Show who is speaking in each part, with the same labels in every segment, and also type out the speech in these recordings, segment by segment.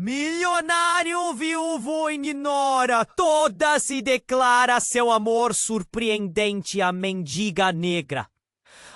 Speaker 1: Milionário viúvo ignora, toda se declara seu amor surpreendente à mendiga negra.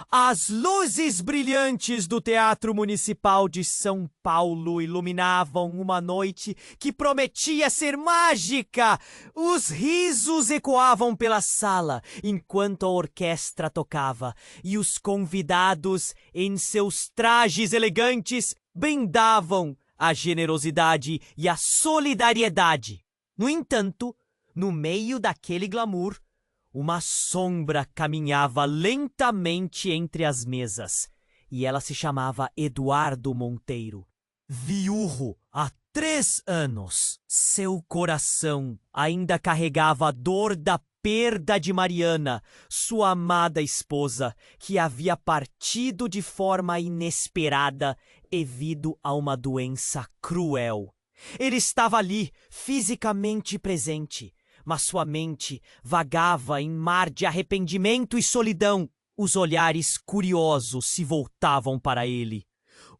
Speaker 1: As luzes brilhantes do Teatro Municipal de São Paulo iluminavam uma noite que prometia ser mágica. Os risos ecoavam pela sala enquanto a orquestra tocava e os convidados, em seus trajes elegantes, brindavam a generosidade e a solidariedade. No entanto, no meio daquele glamour, uma sombra caminhava lentamente entre as mesas, e ela se chamava Eduardo Monteiro. Viúvo há 3 anos, seu coração ainda carregava a dor da perda de Mariana, sua amada esposa, que havia partido de forma inesperada devido a uma doença cruel. Ele estava ali, fisicamente presente, mas sua mente vagava em mar de arrependimento e solidão. Os olhares curiosos se voltavam para ele.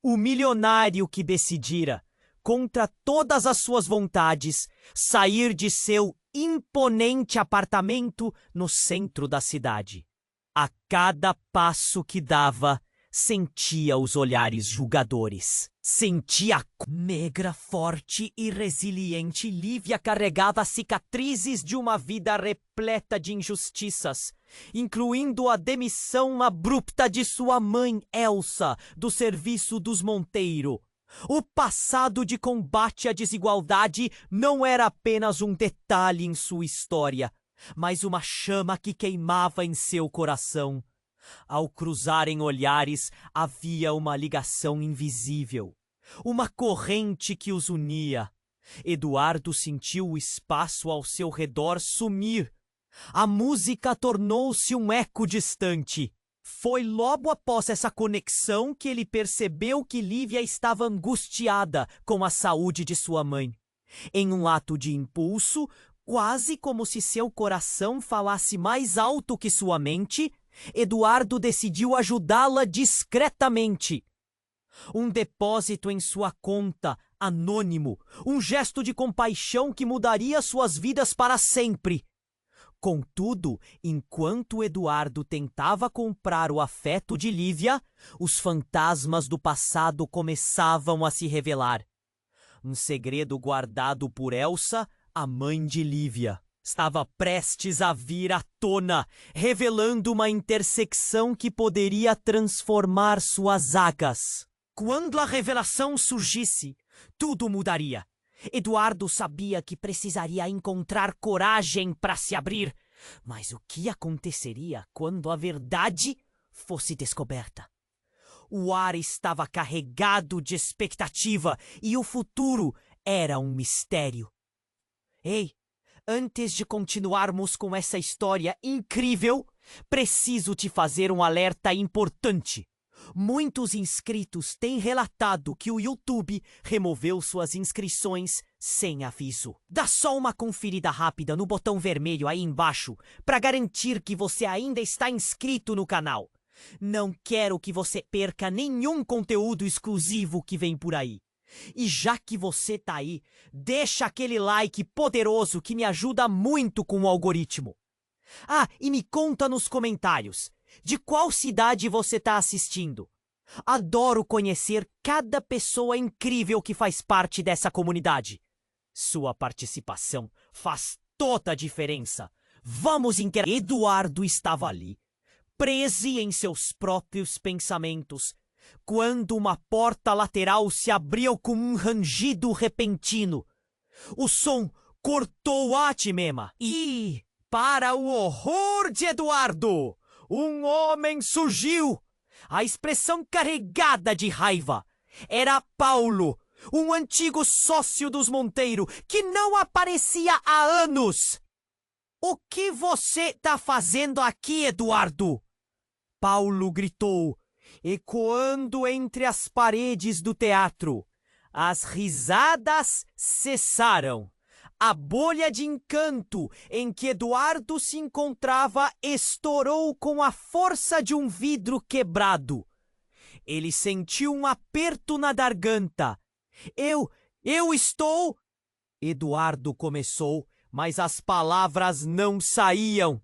Speaker 1: O milionário que decidira, contra todas as suas vontades, sair de seu imponente apartamento no centro da cidade. A cada passo que dava, sentia os olhares julgadores. Sentia a negra, forte e resiliente Lívia carregava cicatrizes de uma vida repleta de injustiças, incluindo a demissão abrupta de sua mãe Elsa do serviço dos Monteiro. O passado de combate à desigualdade não era apenas um detalhe em sua história, mas uma chama que queimava em seu coração. Ao cruzarem olhares, havia uma ligação invisível, uma corrente que os unia. Eduardo sentiu o espaço ao seu redor sumir. A música tornou-se um eco distante. Foi logo após essa conexão que ele percebeu que Lívia estava angustiada com a saúde de sua mãe. Em um ato de impulso, quase como se seu coração falasse mais alto que sua mente, Eduardo decidiu ajudá-la discretamente. Um depósito em sua conta, anônimo, um gesto de compaixão que mudaria suas vidas para sempre. Contudo, enquanto Eduardo tentava comprar o afeto de Lívia, os fantasmas do passado começavam a se revelar. Um segredo guardado por Elsa, a mãe de Lívia, estava prestes a vir à tona, revelando uma intersecção que poderia transformar suas águas. Quando a revelação surgisse, tudo mudaria. Eduardo sabia que precisaria encontrar coragem para se abrir. Mas o que aconteceria quando a verdade fosse descoberta? O ar estava carregado de expectativa e o futuro era um mistério. Ei, antes de continuarmos com essa história incrível, preciso te fazer um alerta importante. Muitos inscritos têm relatado que o YouTube removeu suas inscrições sem aviso. Dá só uma conferida rápida no botão vermelho aí embaixo para garantir que você ainda está inscrito no canal. Não quero que você perca nenhum conteúdo exclusivo que vem por aí. E já que você tá aí, deixa aquele like poderoso que me ajuda muito com o algoritmo. Ah, e me conta nos comentários. De qual cidade você está assistindo? Adoro conhecer cada pessoa incrível que faz parte dessa comunidade. Sua participação faz toda a diferença. Vamos interagir. Eduardo estava ali, preso em seus próprios pensamentos, quando uma porta lateral se abriu com um rangido repentino. O som cortou a Timema e, para o horror de Eduardo, um homem surgiu, a expressão carregada de raiva. Era Paulo, um antigo sócio dos Monteiro, que não aparecia há anos. O que você tá fazendo aqui, Eduardo? Paulo gritou, ecoando entre as paredes do teatro. As risadas cessaram. A bolha de encanto em que Eduardo se encontrava estourou com a força de um vidro quebrado. Ele sentiu um aperto na garganta. Eu estou... Eduardo começou, mas as palavras não saíam.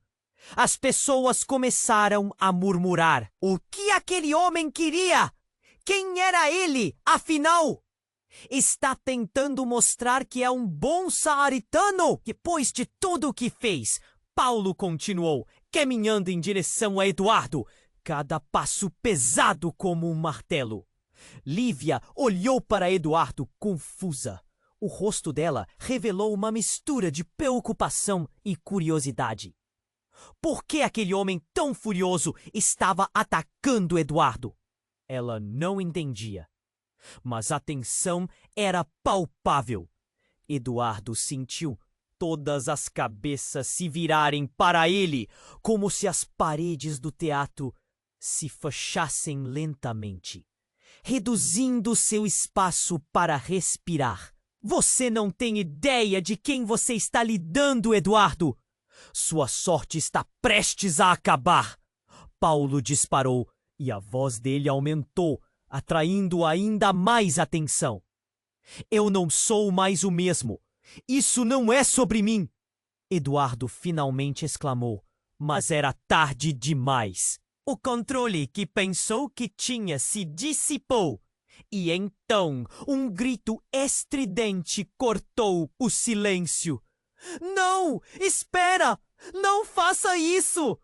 Speaker 1: As pessoas começaram a murmurar. O que aquele homem queria? Quem era ele, afinal? Está tentando mostrar que é um bom samaritano? Depois de tudo o que fez, Paulo continuou, caminhando em direção a Eduardo, cada passo pesado como um martelo. Lívia olhou para Eduardo confusa. O rosto dela revelou uma mistura de preocupação e curiosidade. Por que aquele homem tão furioso estava atacando Eduardo? Ela não entendia. Mas a tensão era palpável. Eduardo sentiu todas as cabeças se virarem para ele, como se as paredes do teatro se fechassem lentamente, reduzindo seu espaço para respirar. Você não tem ideia de quem você está lidando, Eduardo! Sua sorte está prestes a acabar! Paulo disparou e a voz dele aumentou, atraindo ainda mais atenção. Eu não sou mais o mesmo. Isso não é sobre mim! Eduardo finalmente exclamou, mas era tarde demais. O controle que pensou que tinha se dissipou. E então um grito estridente cortou o silêncio. Não! Espera! Não faça isso!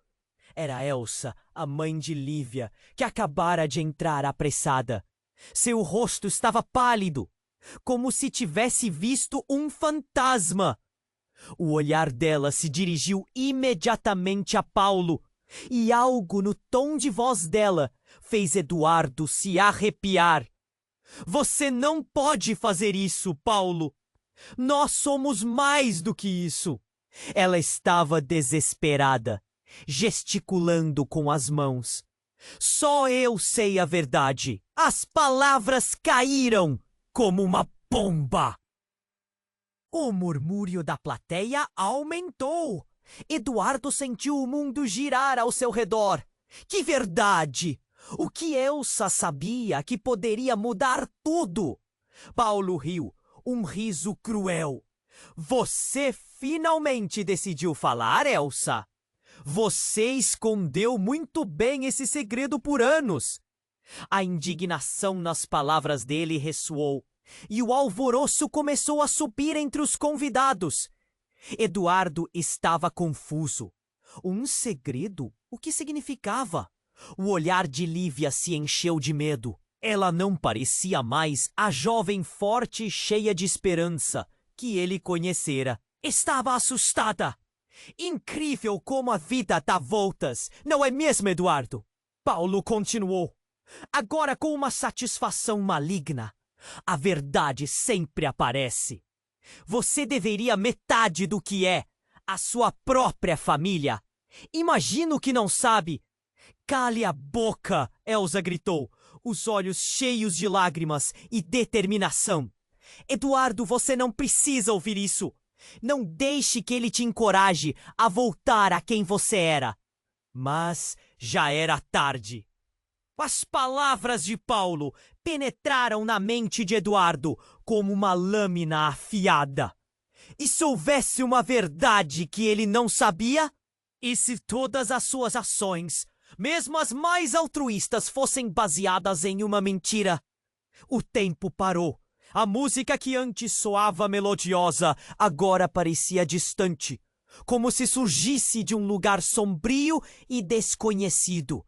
Speaker 1: Era Elsa, a mãe de Lívia, que acabara de entrar apressada. Seu rosto estava pálido, como se tivesse visto um fantasma. O olhar dela se dirigiu imediatamente a Paulo, e algo no tom de voz dela fez Eduardo se arrepiar. Você não pode fazer isso, Paulo. Nós somos mais do que isso. Ela estava desesperada, gesticulando com as mãos. Só eu sei a verdade. As palavras caíram como uma bomba. O murmúrio da plateia aumentou. Eduardo sentiu o mundo girar ao seu redor. Que verdade! O que Elsa sabia que poderia mudar tudo? Paulo riu, um riso cruel. Você finalmente decidiu falar, Elsa? Você escondeu muito bem esse segredo por anos. A indignação nas palavras dele ressoou, e o alvoroço começou a subir entre os convidados. Eduardo estava confuso. Um segredo? O que significava? O olhar de Lívia se encheu de medo. Ela não parecia mais a jovem forte e cheia de esperança que ele conhecera. Estava assustada. Incrível como a vida dá voltas, não é mesmo, Eduardo? Paulo continuou, agora com uma satisfação maligna. A verdade sempre aparece. Você deveria metade do que é a sua própria família. Imagino que não sabe. Cale a boca, Elsa gritou, os olhos cheios de lágrimas e determinação. Eduardo, você não precisa ouvir isso. Não deixe que ele te encoraje a voltar a quem você era. Mas já era tarde. As palavras de Paulo penetraram na mente de Eduardo como uma lâmina afiada. E se houvesse uma verdade que ele não sabia? E se todas as suas ações, mesmo as mais altruístas, fossem baseadas em uma mentira? O tempo parou. A música que antes soava melodiosa agora parecia distante, como se surgisse de um lugar sombrio e desconhecido.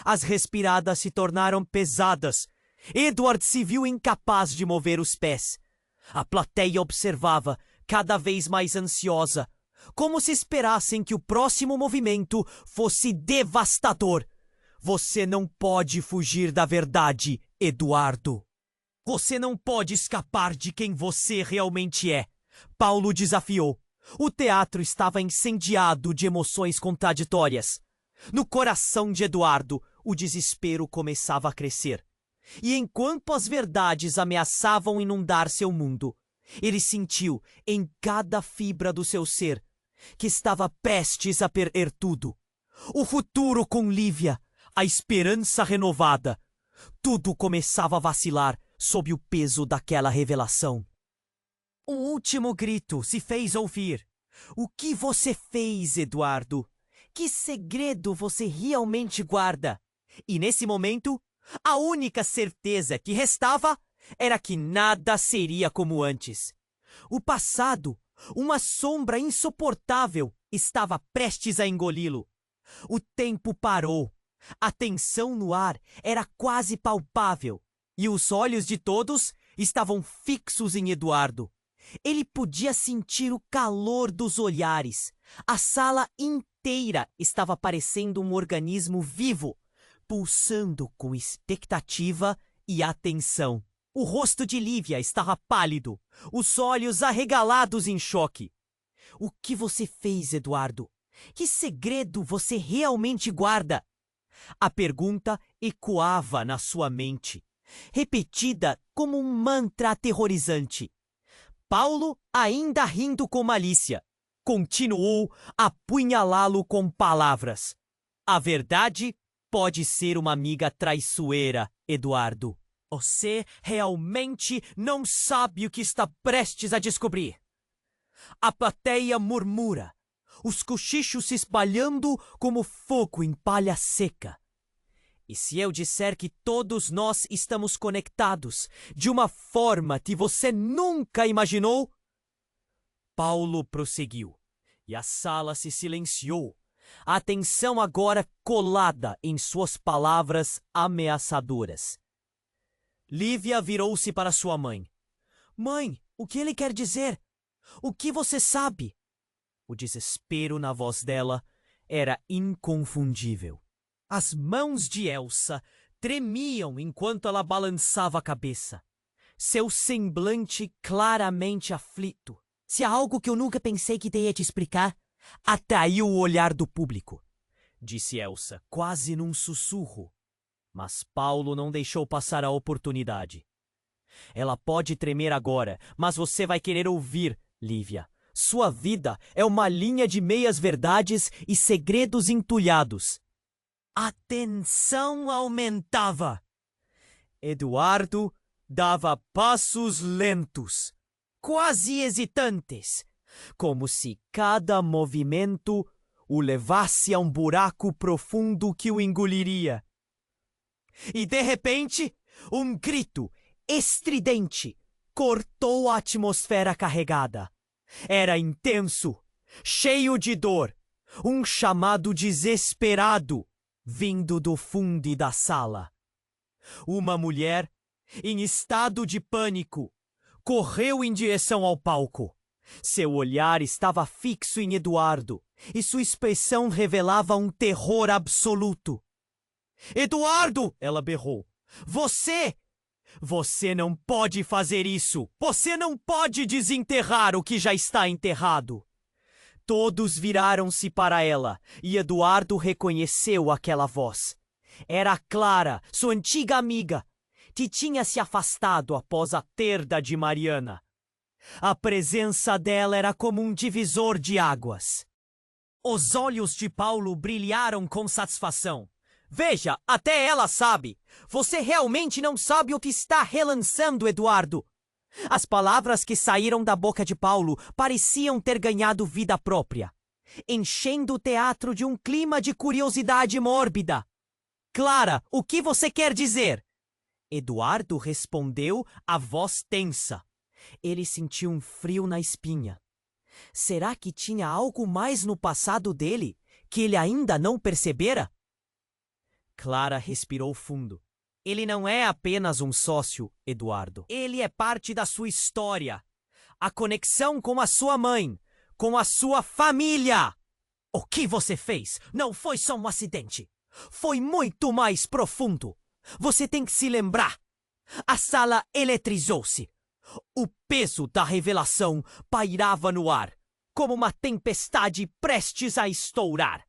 Speaker 1: As respiradas se tornaram pesadas. Edward se viu incapaz de mover os pés. A plateia observava, cada vez mais ansiosa, como se esperassem que o próximo movimento fosse devastador. Você não pode fugir da verdade, Eduardo. Você não pode escapar de quem você realmente é. Paulo desafiou. O teatro estava incendiado de emoções contraditórias. No coração de Eduardo, o desespero começava a crescer. E enquanto as verdades ameaçavam inundar seu mundo, ele sentiu em cada fibra do seu ser que estava prestes a perder tudo. O futuro com Lívia, a esperança renovada. Tudo começava a vacilar sob o peso daquela revelação. Um último grito se fez ouvir. O que você fez, Eduardo? Que segredo você realmente guarda? E nesse momento, a única certeza que restava era que nada seria como antes. O passado, uma sombra insuportável, estava prestes a engoli-lo. O tempo parou. A tensão no ar era quase palpável, e os olhos de todos estavam fixos em Eduardo. Ele podia sentir o calor dos olhares. A sala inteira estava parecendo um organismo vivo, pulsando com expectativa e atenção. O rosto de Lívia estava pálido, os olhos arregalados em choque. O que você fez, Eduardo? Que segredo você realmente guarda? A pergunta ecoava na sua mente, repetida como um mantra aterrorizante. Paulo, ainda rindo com malícia, continuou a apunhalá-lo com palavras. A verdade pode ser uma amiga traiçoeira, Eduardo. Você realmente não sabe o que está prestes a descobrir. A plateia murmura, os cochichos se espalhando como fogo em palha seca. E se eu disser que todos nós estamos conectados de uma forma que você nunca imaginou? Paulo prosseguiu, e a sala se silenciou, a atenção agora colada em suas palavras ameaçadoras. Lívia virou-se para sua mãe. Mãe, o que ele quer dizer? O que você sabe? O desespero na voz dela era inconfundível. As mãos de Elsa tremiam enquanto ela balançava a cabeça. Seu semblante claramente aflito. Se há algo que eu nunca pensei que teria te explicar, atraiu o olhar do público, disse Elsa, quase num sussurro. Mas Paulo não deixou passar a oportunidade. Ela pode tremer agora, mas você vai querer ouvir, Lívia. Sua vida é uma linha de meias-verdades e segredos entulhados. A tensão aumentava. Eduardo dava passos lentos, quase hesitantes, como se cada movimento o levasse a um buraco profundo que o engoliria. E de repente, um grito estridente cortou a atmosfera carregada. Era intenso, cheio de dor, um chamado desesperado vindo do fundo da sala. Uma mulher, em estado de pânico, correu em direção ao palco. Seu olhar estava fixo em Eduardo e sua expressão revelava um terror absoluto. Eduardo! Ela berrou. Você não pode fazer isso! Você não pode desenterrar o que já está enterrado! Todos viraram-se para ela e Eduardo reconheceu aquela voz. Era Clara, sua antiga amiga, que tinha se afastado após a perda de Mariana. A presença dela era como um divisor de águas. Os olhos de Paulo brilharam com satisfação. Veja, até ela sabe. Você realmente não sabe o que está relançando, Eduardo. As palavras que saíram da boca de Paulo pareciam ter ganhado vida própria, enchendo o teatro de um clima de curiosidade mórbida. Clara, o que você quer dizer? Eduardo respondeu, a voz tensa. Ele sentiu um frio na espinha. Será que tinha algo mais no passado dele que ele ainda não percebera? Clara respirou fundo. Ele não é apenas um sócio, Eduardo. Ele é parte da sua história. A conexão com a sua mãe, com a sua família. O que você fez não foi só um acidente. Foi muito mais profundo. Você tem que se lembrar. A sala eletrizou-se. O peso da revelação pairava no ar, como uma tempestade prestes a estourar.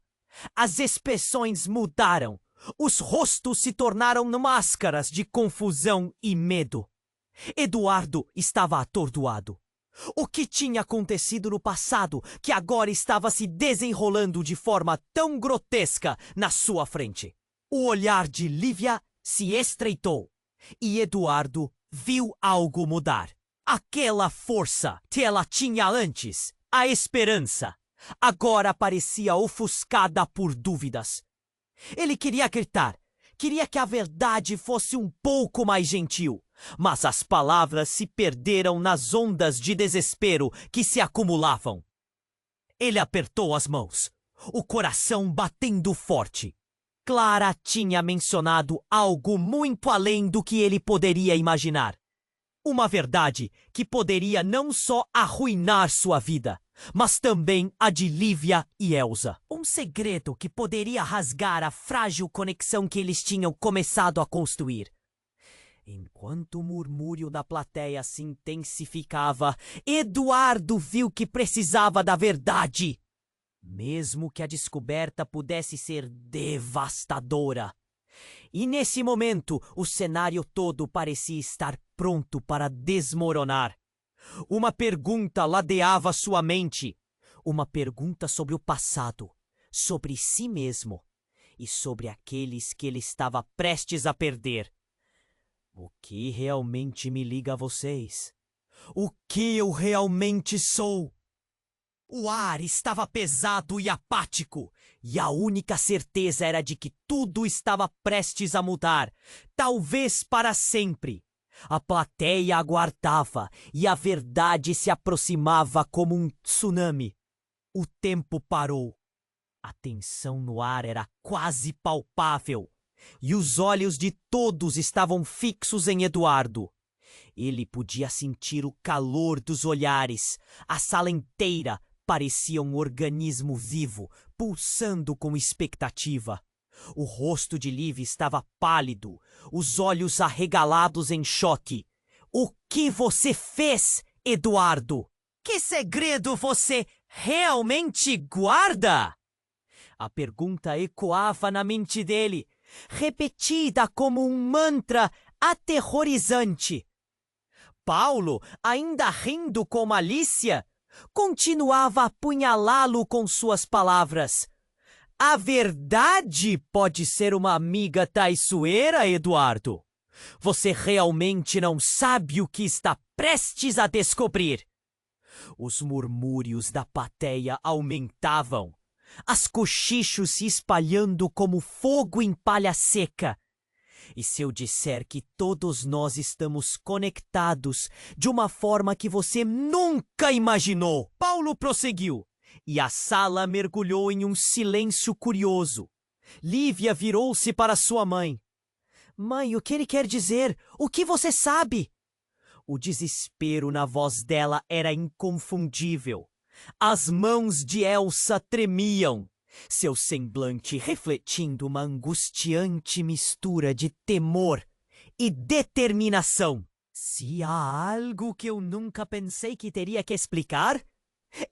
Speaker 1: As expressões mudaram. Os rostos se tornaram máscaras de confusão e medo. Eduardo estava atordoado. O que tinha acontecido no passado que agora estava se desenrolando de forma tão grotesca na sua frente? O olhar de Lívia se estreitou e Eduardo viu algo mudar. Aquela força que ela tinha antes, a esperança, agora parecia ofuscada por dúvidas. Ele queria gritar, queria que a verdade fosse um pouco mais gentil, mas as palavras se perderam nas ondas de desespero que se acumulavam. Ele apertou as mãos, o coração batendo forte. Clara tinha mencionado algo muito além do que ele poderia imaginar. Uma verdade que poderia não só arruinar sua vida, mas também a de Lívia e Elsa. Um segredo que poderia rasgar a frágil conexão que eles tinham começado a construir. Enquanto o murmúrio da plateia se intensificava, Eduardo viu que precisava da verdade. Mesmo que a descoberta pudesse ser devastadora. E nesse momento, o cenário todo parecia estar pronto para desmoronar. Uma pergunta ladeava sua mente. Uma pergunta sobre o passado, sobre si mesmo e sobre aqueles que ele estava prestes a perder. O que realmente me liga a vocês? O que eu realmente sou? O ar estava pesado e apático, e a única certeza era de que tudo estava prestes a mudar, talvez para sempre. A plateia aguardava, e a verdade se aproximava como um tsunami. O tempo parou. A tensão no ar era quase palpável, e os olhos de todos estavam fixos em Eduardo. Ele podia sentir o calor dos olhares, a sala inteira parecia um organismo vivo, pulsando com expectativa. O rosto de Liv estava pálido, os olhos arregalados em choque. O que você fez, Eduardo? Que segredo você realmente guarda? A pergunta ecoava na mente dele, repetida como um mantra aterrorizante. Paulo, ainda rindo com malícia, continuava a apunhalá-lo com suas palavras. A verdade pode ser uma amiga traiçoeira, Eduardo. Você realmente não sabe o que está prestes a descobrir. Os murmúrios da plateia aumentavam, as cochichos se espalhando como fogo em palha seca. E se eu disser que todos nós estamos conectados de uma forma que você nunca imaginou? Paulo prosseguiu, e a sala mergulhou em um silêncio curioso. Lívia virou-se para sua mãe. Mãe, o que ele quer dizer? O que você sabe? O desespero na voz dela era inconfundível. As mãos de Elsa tremiam, seu semblante refletindo uma angustiante mistura de temor e determinação. Se há algo que eu nunca pensei que teria que explicar,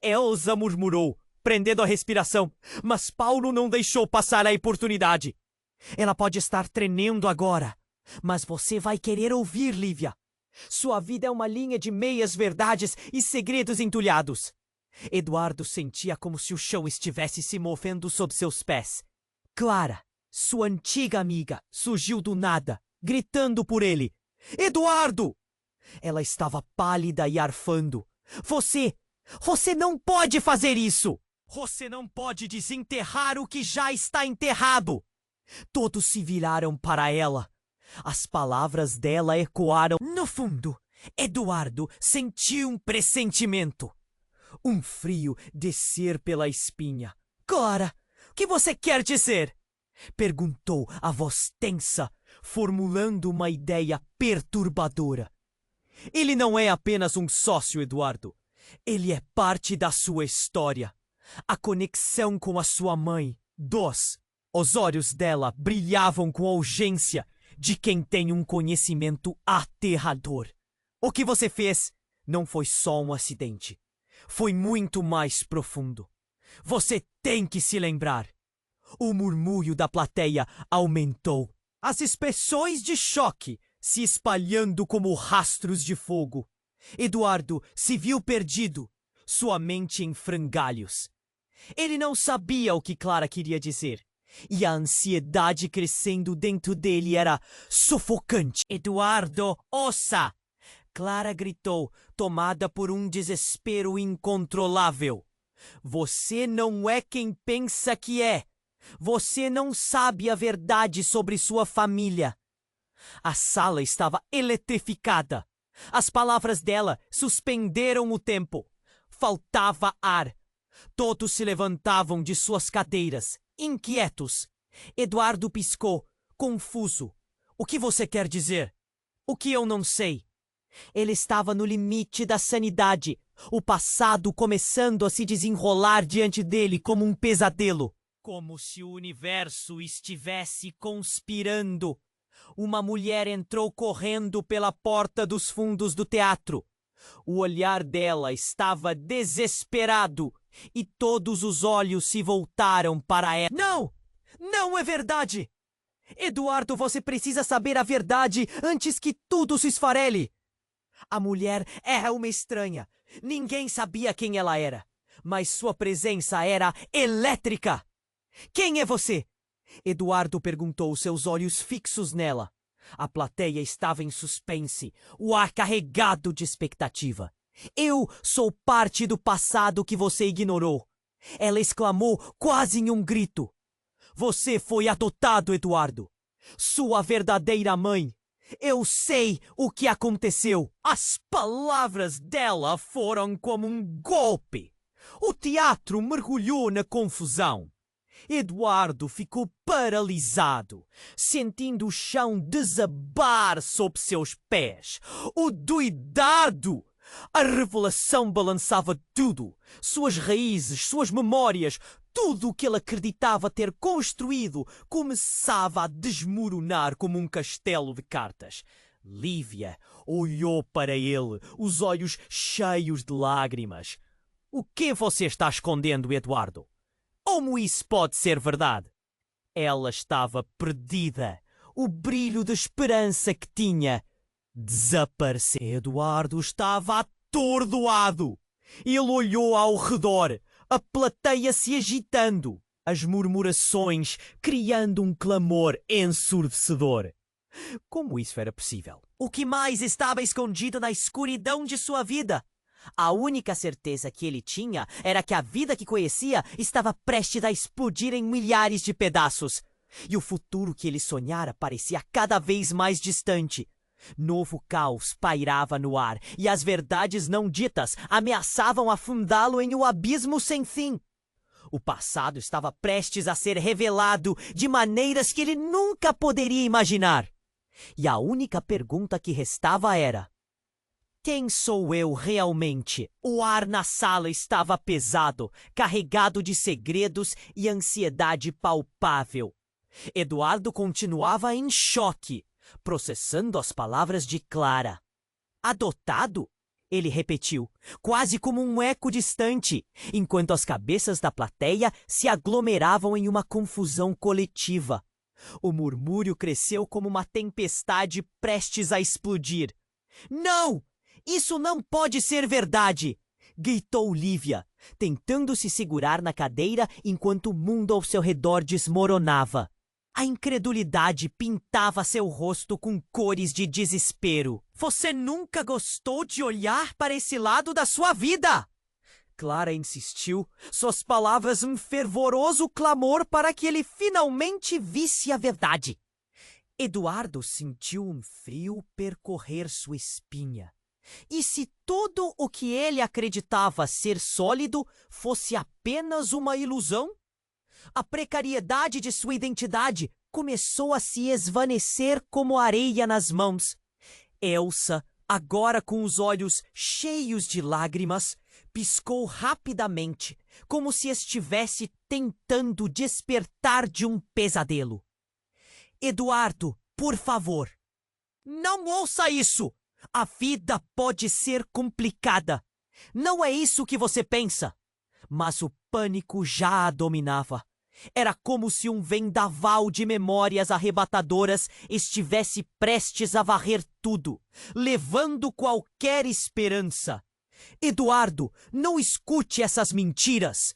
Speaker 1: Elsa murmurou, prendendo a respiração, mas Paulo não deixou passar a oportunidade. Ela pode estar tremendo agora, mas você vai querer ouvir, Lívia. Sua vida é uma linha de meias-verdades e segredos entulhados. Eduardo sentia como se o chão estivesse se movendo sob seus pés. Clara, sua antiga amiga, surgiu do nada, gritando por ele. Eduardo! Ela estava pálida e arfando. Você não pode fazer isso! Você não pode desenterrar o que já está enterrado! Todos se viraram para ela. As palavras dela ecoaram. No fundo, Eduardo sentiu um pressentimento. Um frio descer pela espinha. Clara, o que você quer dizer? Perguntou a voz tensa, formulando uma ideia perturbadora. Ele não é apenas um sócio, Eduardo. Ele é parte da sua história. A conexão com a sua mãe. Os olhos dela brilhavam com a urgência de quem tem um conhecimento aterrador. O que você fez não foi só um acidente. Foi muito mais profundo. Você tem que se lembrar. O murmúrio da plateia aumentou. As expressões de choque se espalhando como rastros de fogo. Eduardo se viu perdido, sua mente em frangalhos. Ele não sabia o que Clara queria dizer. E a ansiedade crescendo dentro dele era sufocante. Eduardo, ouça! Clara gritou, tomada por um desespero incontrolável. Você não é quem pensa que é. Você não sabe a verdade sobre sua família. A sala estava eletrificada. As palavras dela suspenderam o tempo. Faltava ar. Todos se levantavam de suas cadeiras, inquietos. Eduardo piscou, confuso. O que você quer dizer? O que eu não sei? Ele estava no limite da sanidade, o passado começando a se desenrolar diante dele como um pesadelo. Como se o universo estivesse conspirando. Uma mulher entrou correndo pela porta dos fundos do teatro. O olhar dela estava desesperado e todos os olhos se voltaram para ela. Não! Não é verdade! Eduardo, você precisa saber a verdade antes que tudo se esfarele. A mulher é uma estranha. Ninguém sabia quem ela era, mas sua presença era elétrica. Quem é você? Eduardo perguntou, seus olhos fixos nela. A plateia estava em suspense, o ar carregado de expectativa. Eu sou parte do passado que você ignorou. Ela exclamou quase em um grito. Você foi adotado, Eduardo. Sua verdadeira mãe. Eu sei o que aconteceu. As palavras dela foram como um golpe. O teatro mergulhou na confusão. Eduardo ficou paralisado, sentindo o chão desabar sob seus pés. O doidado! A revelação balançava tudo. Suas raízes, suas memórias, tudo o que ele acreditava ter construído começava a desmoronar como um castelo de cartas. Lívia olhou para ele, os olhos cheios de lágrimas. O que você está escondendo, Eduardo? Como isso pode ser verdade? Ela estava perdida. O brilho de esperança que tinha desapareceu. Eduardo estava atordoado. Ele olhou ao redor, a plateia se agitando, as murmurações criando um clamor ensurdecedor. Como isso era possível? O que mais estava escondido na escuridão de sua vida? A única certeza que ele tinha era que a vida que conhecia estava prestes a explodir em milhares de pedaços. E o futuro que ele sonhara parecia cada vez mais distante. Novo caos pairava no ar e as verdades não ditas ameaçavam afundá-lo em um abismo sem fim. O passado estava prestes a ser revelado de maneiras que ele nunca poderia imaginar. E a única pergunta que restava era: quem sou eu realmente? O ar na sala estava pesado, carregado de segredos e ansiedade palpável. Eduardo continuava em choque, processando as palavras de Clara. Adotado? Ele repetiu, quase como um eco distante, enquanto as cabeças da plateia se aglomeravam em uma confusão coletiva. O murmúrio cresceu como uma tempestade prestes a explodir. Não! Isso não pode ser verdade! Gritou Lívia, tentando se segurar na cadeira enquanto o mundo ao seu redor desmoronava. A incredulidade pintava seu rosto com cores de desespero. Você nunca gostou de olhar para esse lado da sua vida! Clara insistiu, suas palavras um fervoroso clamor para que ele finalmente visse a verdade. Eduardo sentiu um frio percorrer sua espinha. E se tudo o que ele acreditava ser sólido fosse apenas uma ilusão? A precariedade de sua identidade começou a se esvanecer como areia nas mãos. Elsa, agora com os olhos cheios de lágrimas, piscou rapidamente, como se estivesse tentando despertar de um pesadelo. Eduardo, por favor, não ouça isso! A vida pode ser complicada. Não é isso que você pensa. Mas o pânico já a dominava. Era como se um vendaval de memórias arrebatadoras estivesse prestes a varrer tudo, levando qualquer esperança. Eduardo, não escute essas mentiras.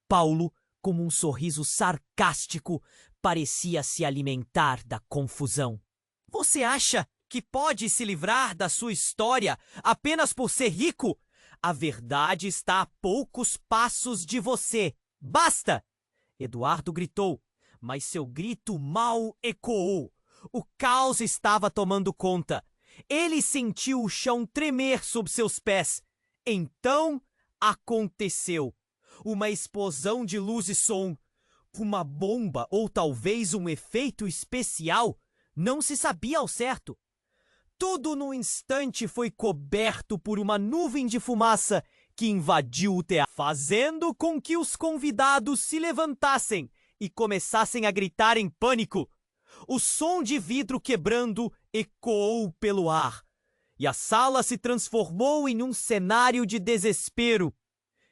Speaker 1: Paulo, com um sorriso sarcástico, parecia se alimentar da confusão. Você acha que pode se livrar da sua história apenas por ser rico? A verdade está a poucos passos de você. Basta! Eduardo gritou, mas seu grito mal ecoou. O caos estava tomando conta. Ele sentiu o chão tremer sob seus pés. Então aconteceu. Uma explosão de luz e som. Uma bomba ou talvez um efeito especial. Não se sabia ao certo. Tudo num instante foi coberto por uma nuvem de fumaça que invadiu o teatro, fazendo com que os convidados se levantassem e começassem a gritar em pânico. O som de vidro quebrando ecoou pelo ar, e a sala se transformou em um cenário de desespero.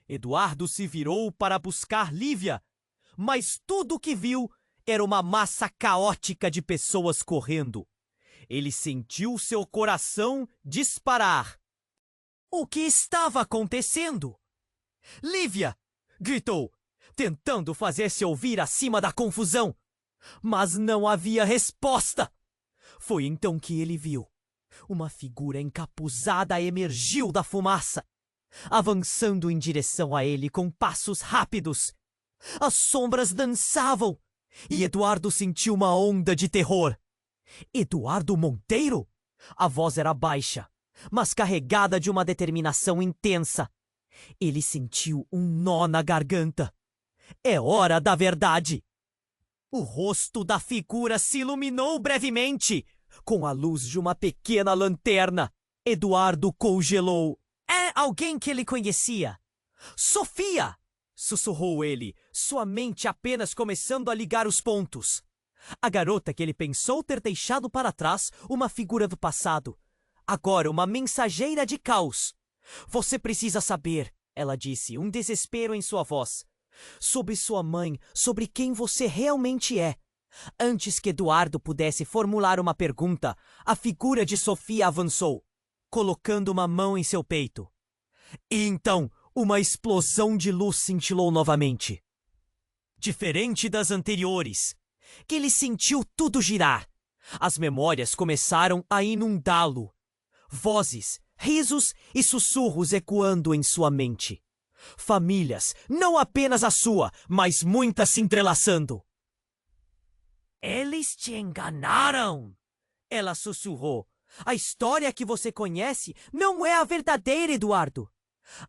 Speaker 1: Eduardo se virou para buscar Lívia, mas tudo o que viu era uma massa caótica de pessoas correndo. Ele sentiu seu coração disparar. O que estava acontecendo? Lívia! Gritou, tentando fazer-se ouvir acima da confusão. Mas não havia resposta. Foi então que ele viu. Uma figura encapuzada emergiu da fumaça, avançando em direção a ele com passos rápidos. As sombras dançavam e Eduardo sentiu uma onda de terror. Eduardo Monteiro? A voz era baixa, mas carregada de uma determinação intensa. Ele sentiu um nó na garganta. É hora da verdade. O rosto da figura se iluminou brevemente, com a luz de uma pequena lanterna. Eduardo congelou. É alguém que ele conhecia. Sofia! Sussurrou ele, sua mente apenas começando a ligar os pontos. A garota que ele pensou ter deixado para trás, uma figura do passado. Agora uma mensageira de caos. Você precisa saber, ela disse, um desespero em sua voz. Sobre sua mãe, sobre quem você realmente é. Antes que Eduardo pudesse formular uma pergunta, a figura de Sofia avançou, colocando uma mão em seu peito. E então, uma explosão de luz cintilou novamente. Diferente das anteriores, que ele sentiu tudo girar. As memórias começaram a inundá-lo. Vozes, risos e sussurros ecoando em sua mente. Famílias, não apenas a sua, mas muitas se entrelaçando. Eles te enganaram! Ela sussurrou. A história que você conhece não é a verdadeira, Eduardo.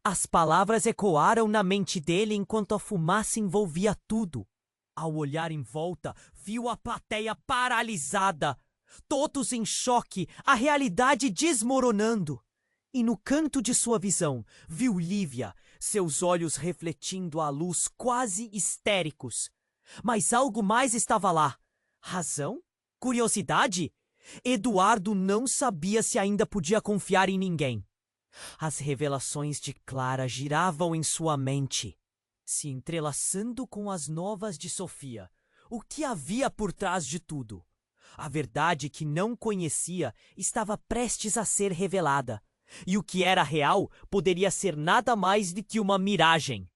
Speaker 1: As palavras ecoaram na mente dele enquanto a fumaça envolvia tudo. Ao olhar em volta, viu a plateia paralisada. Todos em choque, a realidade desmoronando. E no canto de sua visão, viu Lívia, seus olhos refletindo a luz quase histéricos. Mas algo mais estava lá. Razão? Curiosidade? Eduardo não sabia se ainda podia confiar em ninguém. As revelações de Clara giravam em sua mente, se entrelaçando com as novas de Sofia. O que havia por trás de tudo? A verdade que não conhecia estava prestes a ser revelada. E o que era real poderia ser nada mais do que uma miragem.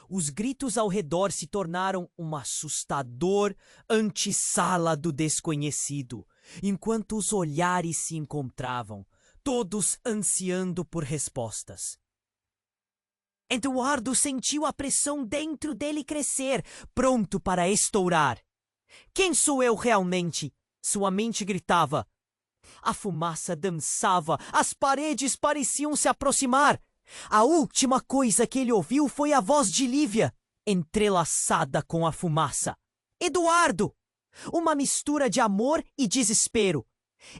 Speaker 1: Os gritos ao redor se tornaram um assustador antessala do desconhecido, enquanto os olhares se encontravam, todos ansiando por respostas. Eduardo sentiu a pressão dentro dele crescer, pronto para estourar. Quem sou eu realmente? Sua mente gritava. A fumaça dançava, as paredes pareciam se aproximar. A última coisa que ele ouviu foi a voz de Lívia, entrelaçada com a fumaça. Eduardo! Uma mistura de amor e desespero.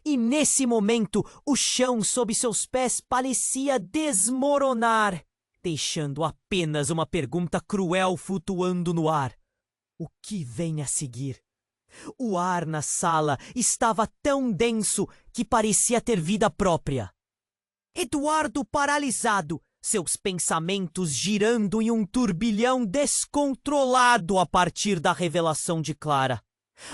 Speaker 1: E nesse momento, o chão sob seus pés parecia desmoronar, deixando apenas uma pergunta cruel flutuando no ar. O que vem a seguir? O ar na sala estava tão denso que parecia ter vida própria. Eduardo paralisado, seus pensamentos girando em um turbilhão descontrolado a partir da revelação de Clara.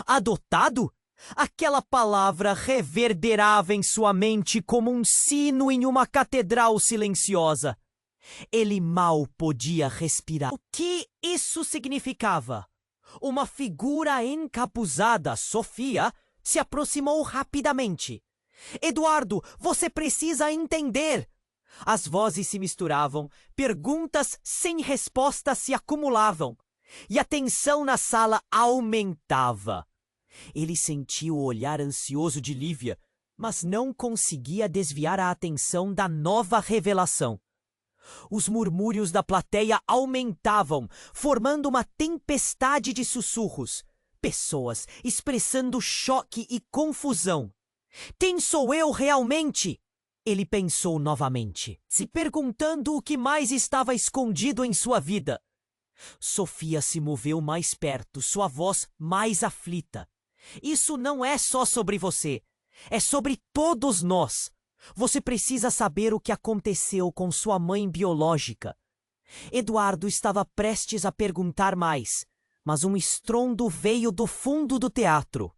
Speaker 1: Adotado? Aquela palavra reverberava em sua mente como um sino em uma catedral silenciosa. Ele mal podia respirar. O que isso significava? Uma figura encapuzada, Sofia, se aproximou rapidamente. Eduardo, você precisa entender! As vozes se misturavam, perguntas sem resposta se acumulavam, e a tensão na sala aumentava. Ele sentiu o olhar ansioso de Lívia, mas não conseguia desviar a atenção da nova revelação. Os murmúrios da plateia aumentavam, formando uma tempestade de sussurros. Pessoas expressando choque e confusão. Quem sou eu realmente? Ele pensou novamente, se perguntando o que mais estava escondido em sua vida. Sofia se moveu mais perto, sua voz mais aflita. Isso não é só sobre você. É sobre todos nós. Você precisa saber o que aconteceu com sua mãe biológica. Eduardo estava prestes a perguntar mais, mas um estrondo veio do fundo do teatro.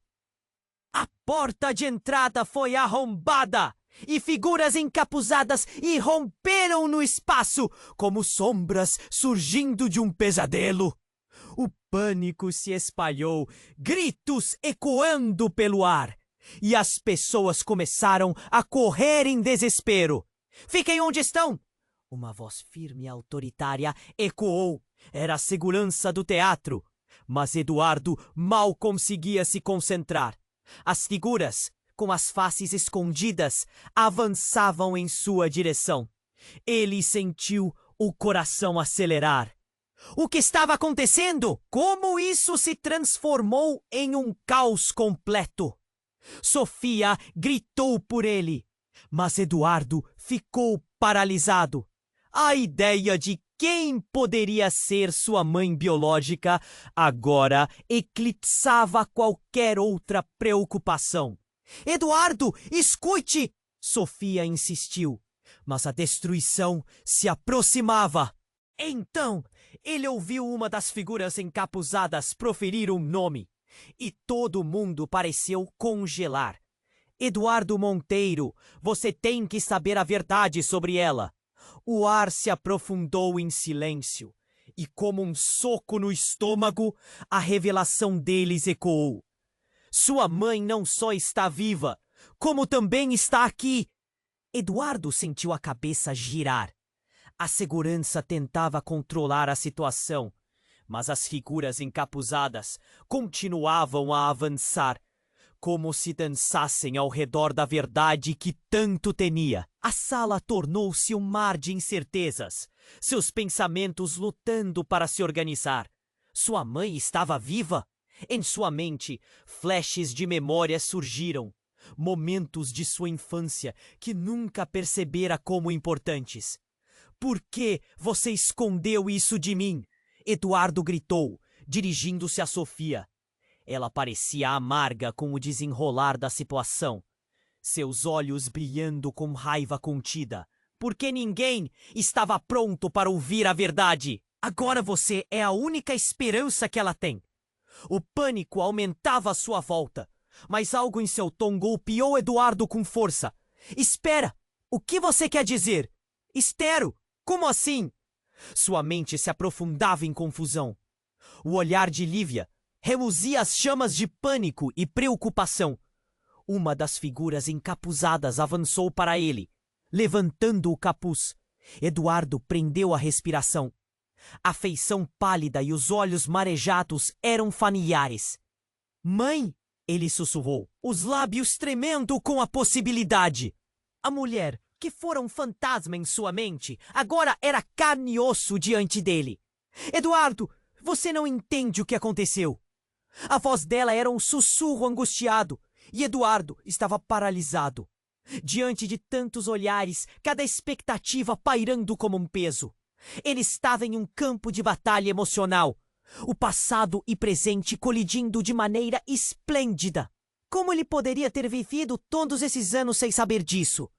Speaker 1: A porta de entrada foi arrombada e figuras encapuzadas irromperam no espaço como sombras surgindo de um pesadelo. O pânico se espalhou, gritos ecoando pelo ar. E as pessoas começaram a correr em desespero. Fiquem onde estão! Uma voz firme e autoritária ecoou. Era a segurança do teatro. Mas Eduardo mal conseguia se concentrar. As figuras, com as faces escondidas, avançavam em sua direção. Ele sentiu o coração acelerar. O que estava acontecendo? Como isso se transformou em um caos completo? Sofia gritou por ele, mas Eduardo ficou paralisado. A ideia de quem poderia ser sua mãe biológica agora eclipsava qualquer outra preocupação. Eduardo, escute! Sofia insistiu, mas a destruição se aproximava. Então, ele ouviu uma das figuras encapuzadas proferir um nome. E todo mundo pareceu congelar. Eduardo Monteiro, você tem que saber a verdade sobre ela. O ar se aprofundou em silêncio, e como um soco no estômago, a revelação deles ecoou. Sua mãe não só está viva, como também está aqui. Eduardo sentiu a cabeça girar. A segurança tentava controlar a situação, mas as figuras encapuzadas continuavam a avançar, como se dançassem ao redor da verdade que tanto temia. A sala tornou-se um mar de incertezas, seus pensamentos lutando para se organizar. Sua mãe estava viva? Em sua mente, flashes de memória surgiram, momentos de sua infância que nunca percebera como importantes. Por que você escondeu isso de mim? Eduardo gritou, dirigindo-se a Sofia. Ela parecia amarga com o desenrolar da situação, seus olhos brilhando com raiva contida, porque ninguém estava pronto para ouvir a verdade. Agora você é a única esperança que ela tem. O pânico aumentava à sua volta, mas algo em seu tom golpeou Eduardo com força. Espera! O que você quer dizer? Estero! Como assim? Sua mente se aprofundava em confusão. O olhar de Lívia reluzia as chamas de pânico e preocupação. Uma das figuras encapuzadas avançou para ele, levantando o capuz. Eduardo prendeu a respiração. A feição pálida e os olhos marejados eram familiares. Mãe! Ele sussurrou, os lábios tremendo com a possibilidade. A mulher, que fora um fantasma em sua mente, agora era carne e osso diante dele. Eduardo, você não entende o que aconteceu. A voz dela era um sussurro angustiado, e Eduardo estava paralisado. Diante de tantos olhares, cada expectativa pairando como um peso. Ele estava em um campo de batalha emocional. O passado e presente colidindo de maneira esplêndida. Como ele poderia ter vivido todos esses anos sem saber disso?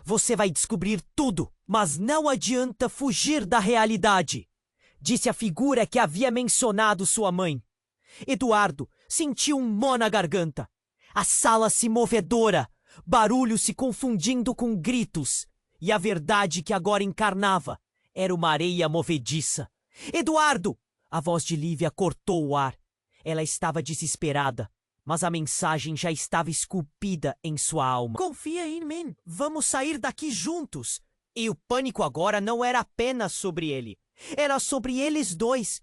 Speaker 1: Você vai descobrir tudo, mas não adianta fugir da realidade, disse a figura que havia mencionado sua mãe. Eduardo sentiu um nó na garganta. A sala se movedora, barulho se confundindo com gritos, e a verdade que agora encarnava era uma areia movediça. Eduardo! A voz de Lívia cortou o ar. Ela estava desesperada. mas a mensagem já estava esculpida em sua alma. Confia em mim, vamos sair daqui juntos. E o pânico agora não era apenas sobre ele, era sobre eles dois.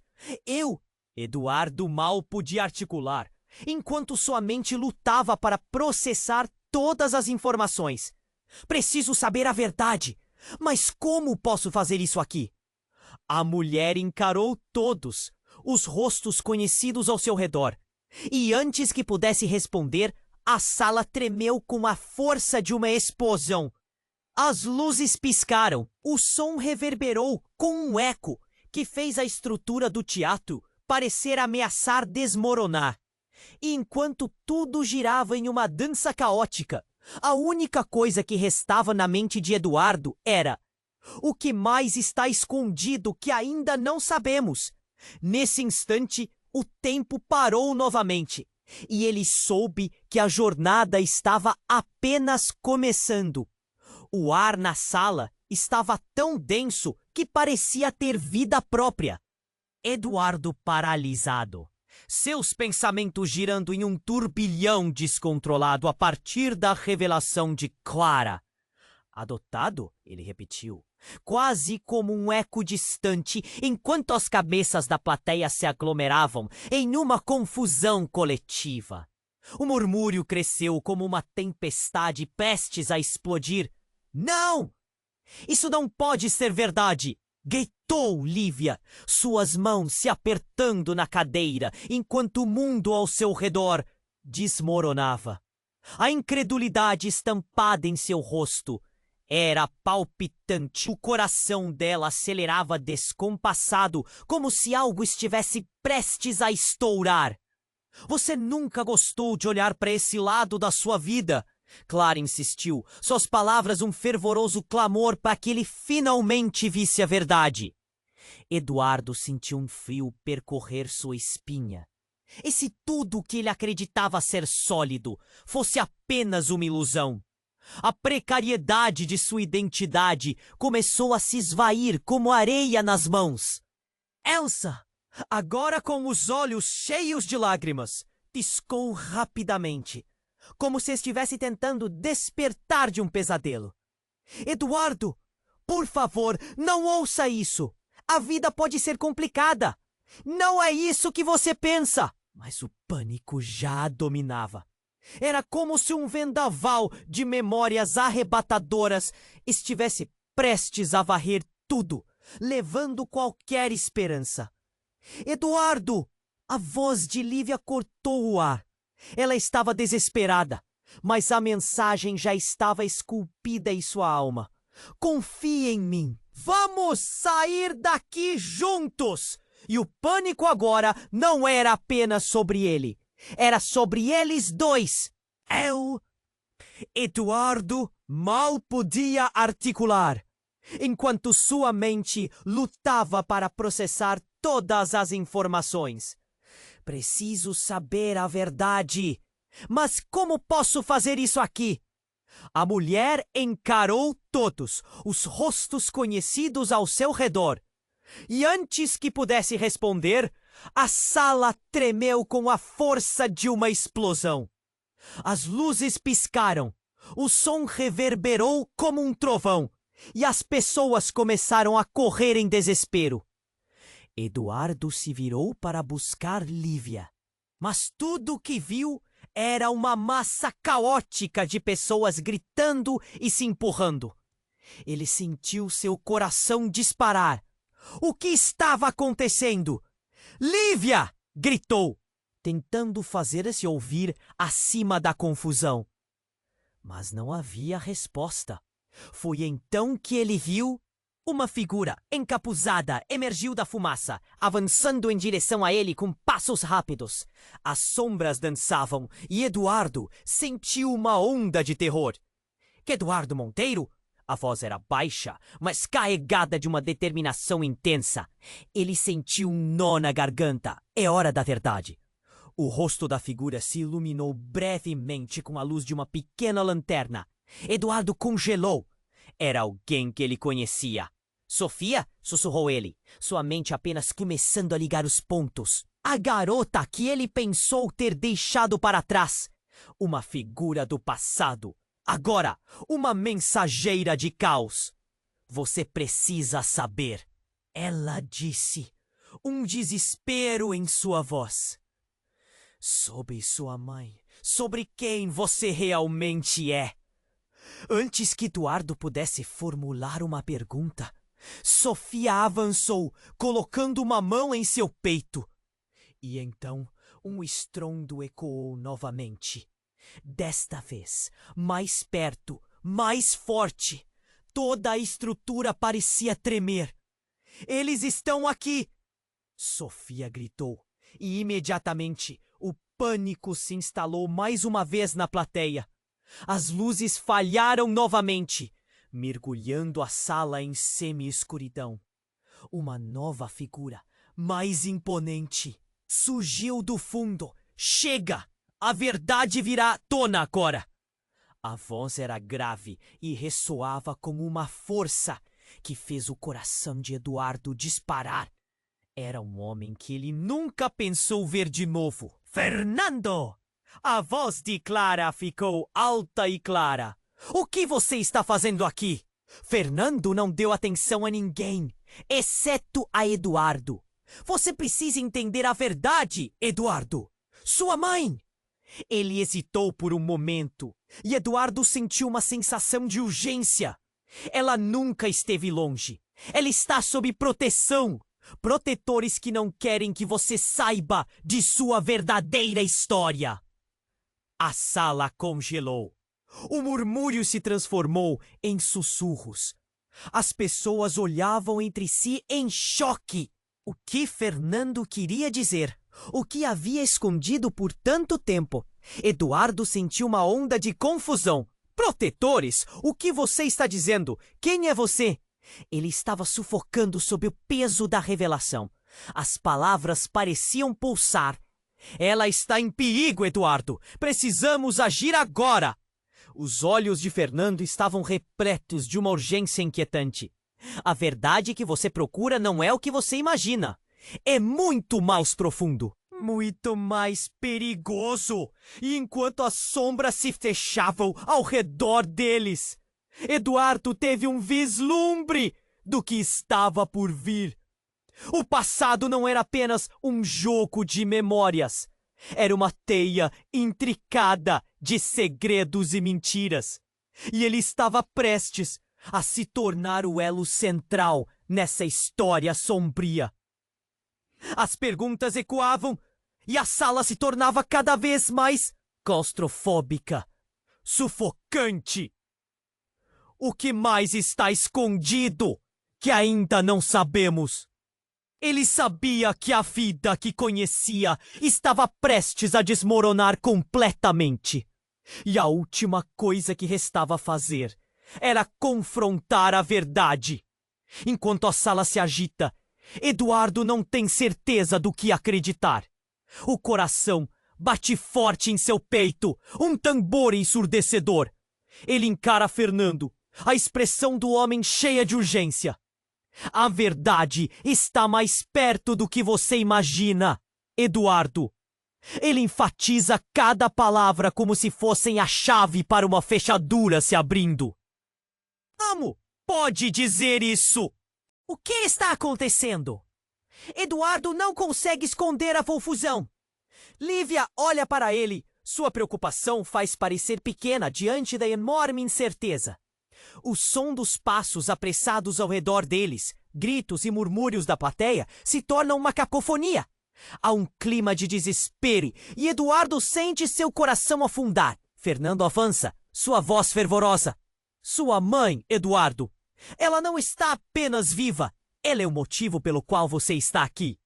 Speaker 1: Eduardo mal podia articular, enquanto sua mente lutava para processar todas as informações. Preciso saber a verdade, mas como posso fazer isso aqui? A mulher encarou todos, os rostos conhecidos ao seu redor, e antes que pudesse responder, a sala tremeu com a força de uma explosão. As luzes piscaram, o som reverberou com um eco que fez a estrutura do teatro parecer ameaçar desmoronar. E enquanto tudo girava em uma dança caótica, a única coisa que restava na mente de Eduardo era: o que mais está escondido que ainda não sabemos? Nesse instante, o tempo parou novamente, e ele soube que a jornada estava apenas começando. O ar na sala estava tão denso que parecia ter vida própria. Eduardo paralisado, seus pensamentos girando em um turbilhão descontrolado a partir da revelação de Clara. Adotado? Ele repetiu, quase como um eco distante, enquanto as cabeças da plateia se aglomeravam em uma confusão coletiva. O murmúrio cresceu como uma tempestade prestes a explodir. Não! Isso não pode ser verdade! Gritou Lívia, suas mãos se apertando na cadeira, enquanto o mundo ao seu redor desmoronava. A incredulidade estampada em seu rosto era palpitante. O coração dela acelerava descompassado, como se algo estivesse prestes a estourar. Você nunca gostou de olhar para esse lado da sua vida? Clara insistiu, suas palavras um fervoroso clamor para que ele finalmente visse a verdade. Eduardo sentiu um frio percorrer sua espinha. E se tudo o que ele acreditava ser sólido fosse apenas uma ilusão? A precariedade de sua identidade começou a se esvair como areia nas mãos. Elsa, agora com os olhos cheios de lágrimas, piscou rapidamente, como se estivesse tentando despertar de um pesadelo. Eduardo, por favor, não ouça isso. A vida pode ser complicada. Não é isso que você pensa. Mas o pânico já a dominava. Era como se um vendaval de memórias arrebatadoras estivesse prestes a varrer tudo, levando qualquer esperança. Eduardo! A voz de Lívia cortou o ar. Ela estava desesperada, mas a mensagem já estava esculpida em sua alma. Confie em mim. Vamos sair daqui juntos! E o pânico agora não era apenas sobre ele. Era sobre eles dois. Eduardo mal podia articular, enquanto sua mente lutava para processar todas as informações. Preciso saber a verdade. Mas como posso fazer isso aqui? A mulher encarou todos, os rostos conhecidos ao seu redor. E antes que pudesse responder, a sala tremeu com a força de uma explosão. As luzes piscaram, o som reverberou como um trovão, e as pessoas começaram a correr em desespero. Eduardo se virou para buscar Lívia, mas tudo o que viu era uma massa caótica de pessoas gritando e se empurrando. Ele sentiu seu coração disparar. O que estava acontecendo? Lívia! Gritou, tentando fazer-se ouvir acima da confusão. Mas não havia resposta. Foi então que ele viu uma figura encapuzada emergiu da fumaça, avançando em direção a ele com passos rápidos. As sombras dançavam e Eduardo sentiu uma onda de terror. Que Eduardo Monteiro? A voz era baixa, mas carregada de uma determinação intensa. Ele sentiu um nó na garganta. É hora da verdade. O rosto da figura se iluminou brevemente com a luz de uma pequena lanterna. Eduardo congelou. Era alguém que ele conhecia. Sofia? Sussurrou ele, sua mente apenas começando a ligar os pontos. A garota que ele pensou ter deixado para trás. Uma figura do passado. Agora, uma mensageira de caos. Você precisa saber. Ela disse, um desespero em sua voz. Sobre sua mãe, sobre quem você realmente é. Antes que Eduardo pudesse formular uma pergunta, Sofia avançou, colocando uma mão em seu peito. E então, um estrondo ecoou novamente. Desta vez, mais perto, mais forte. Toda a estrutura parecia tremer. Eles estão aqui! Sofia gritou, e imediatamente o pânico se instalou mais uma vez na plateia. As luzes falharam novamente, mergulhando a sala em semi-escuridão. Uma nova figura, mais imponente, surgiu do fundo. Chega! A verdade virá à tona agora! A voz era grave e ressoava com uma força que fez o coração de Eduardo disparar. Era um homem que ele nunca pensou ver de novo. Fernando! A voz de Clara ficou alta e clara. O que você está fazendo aqui? Fernando não deu atenção a ninguém, exceto a Eduardo. Você precisa entender a verdade, Eduardo. Sua mãe! Ele hesitou por um momento, e Eduardo sentiu uma sensação de urgência. Ela nunca esteve longe. Ela está sob proteção. Protetores que não querem que você saiba de sua verdadeira história. A sala congelou. O murmúrio se transformou em sussurros. As pessoas olhavam entre si em choque. O que Fernando queria dizer? O que havia escondido por tanto tempo? Eduardo sentiu uma onda de confusão. Protetores? O que você está dizendo? Quem é você? Ele estava sufocando sob o peso da revelação. As palavras pareciam pulsar. Ela está em perigo, Eduardo. Precisamos agir agora. Os olhos de Fernando estavam repletos de uma urgência inquietante. A verdade que você procura não é o que você imagina. É muito mais profundo. Muito mais perigoso. E enquanto as sombras se fechavam ao redor deles, Eduardo teve um vislumbre do que estava por vir. O passado não era apenas um jogo de memórias. Era uma teia intricada de segredos e mentiras. E ele estava prestes a se tornar o elo central nessa história sombria. As perguntas ecoavam e a sala se tornava cada vez mais claustrofóbica, sufocante. O que mais está escondido que ainda não sabemos? Ele sabia que a vida que conhecia estava prestes a desmoronar completamente. E a última coisa que restava fazer era confrontar a verdade. Enquanto a sala se agita, Eduardo não tem certeza do que acreditar. O coração bate forte em seu peito, um tambor ensurdecedor. Ele encara Fernando, a expressão do homem cheia de urgência. A verdade está mais perto do que você imagina, Eduardo. Ele enfatiza cada palavra como se fossem a chave para uma fechadura se abrindo. Amo, pode dizer isso! O que está acontecendo? Eduardo não consegue esconder a confusão. Lívia olha para ele. Sua preocupação faz parecer pequena diante da enorme incerteza. O som dos passos apressados ao redor deles, gritos e murmúrios da plateia, se tornam uma cacofonia. Há um clima de desespero e Eduardo sente seu coração afundar. Fernando avança, sua voz fervorosa. Sua mãe, Eduardo. Ela não está apenas viva. Ela é o motivo pelo qual você está aqui.